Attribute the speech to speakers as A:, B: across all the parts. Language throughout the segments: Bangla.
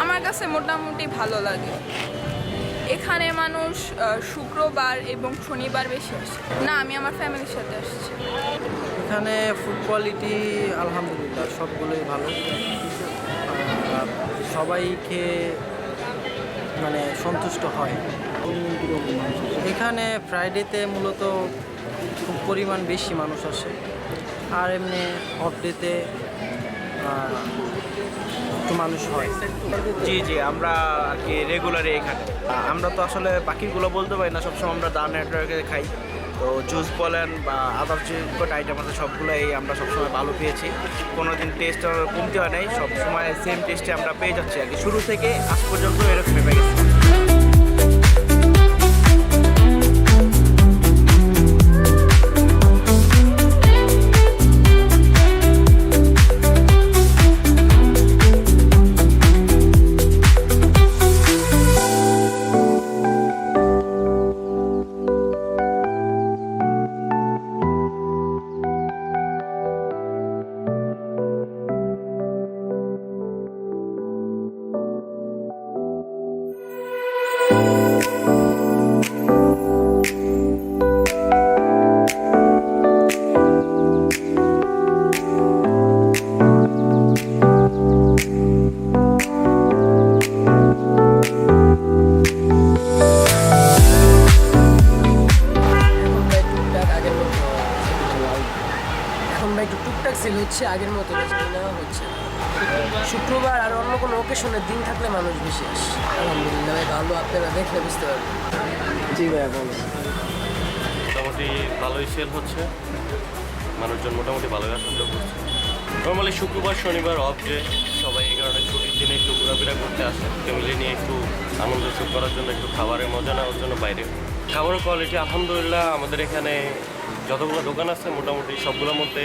A: আমার কাছে মোটামুটি ভালো লাগে। এখানে মানুষ শুক্রবার এবং শনিবার বেশি আসে। না, আমি আমার ফ্যামিলির সাথে আসছি।
B: এখানে ফুড কোয়ালিটি আলহামদুলিল্লাহ সবগুলোই ভালো, সবাই খেয়ে মানে সন্তুষ্ট হয়। এখানে ফ্রাইডেতে মূলত খুব পরিমাণ বেশি মানুষ আসে, আর এমনি অফ ডেতে একটু মানুষ হয়।
C: জি আমরা আর কি রেগুলারই এখানে। আমরা তো আসলে বাকিগুলো বলতে পারি না, সবসময় আমরা দা নেটওয়ার্কে খাই, তো জুস বলেন বা আদার যে কটা আইটেম আছে সবগুলোই আমরা সবসময় ভালো পেয়েছি। কোনো দিন টেস্ট কমতে হয় নাই, সবসময় সেম টেস্টে আমরা পেয়ে যাচ্ছি আর কি, শুরু থেকে আজ পর্যন্ত এরকম পেয়ে গেছি।
D: টুকটাক সেল হচ্ছে, আগের মতো নেওয়া হচ্ছে। শুক্রবার আর অন্য কোনো ওকেশনের দিন থাকলে মানুষ বেশি আসে। আলহামদুলিল্লাহ ভাই ভালো, আপনারা দেখলে বুঝতে পারবেন।
B: জি ভাইয়া বলো।
E: মোটামুটি ভালোই সেল হচ্ছে, মানুষজন মোটামুটি ভালোই আসা যাওয়া করছে। নর্মালি শুক্রবার শনিবার অফ ডে, সবাই এই কারণে ছুটির দিনে একটু ঘোরাফেরা করতে আসে, ফ্যামিলি নিয়ে একটু আনন্দ সুখ করার জন্য, একটু খাবারের মজা নেওয়ার জন্য বাইরে। খাবারের কোয়ালিটি আলহামদুলিল্লাহ আমাদের এখানে যতগুলো দোকান আছে মোটামুটি সবগুলোর মধ্যে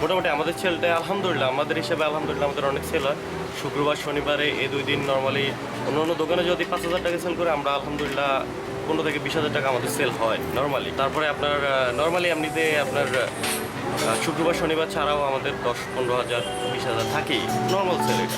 E: মোটামুটি আমাদের সেলটা আলহামদুলিল্লাহ, আমাদের হিসেবে আলহামদুলিল্লাহ আমাদের অনেক সেল হয়। শুক্রবার শনিবারে এই 2 দিন নর্মালি অন্য অন্য দোকানে যদি 5,000 টাকা সেল করে, আমরা আলহামদুলিল্লাহ 15 থেকে 20,000 টাকা আমাদের সেল হয় নর্মালি। তারপরে আপনার নর্মালি এমনিতে আপনার শুক্রবার শনিবার ছাড়াও আমাদের 10-15,000 20,000 থাকেই নর্মাল সেল এটা।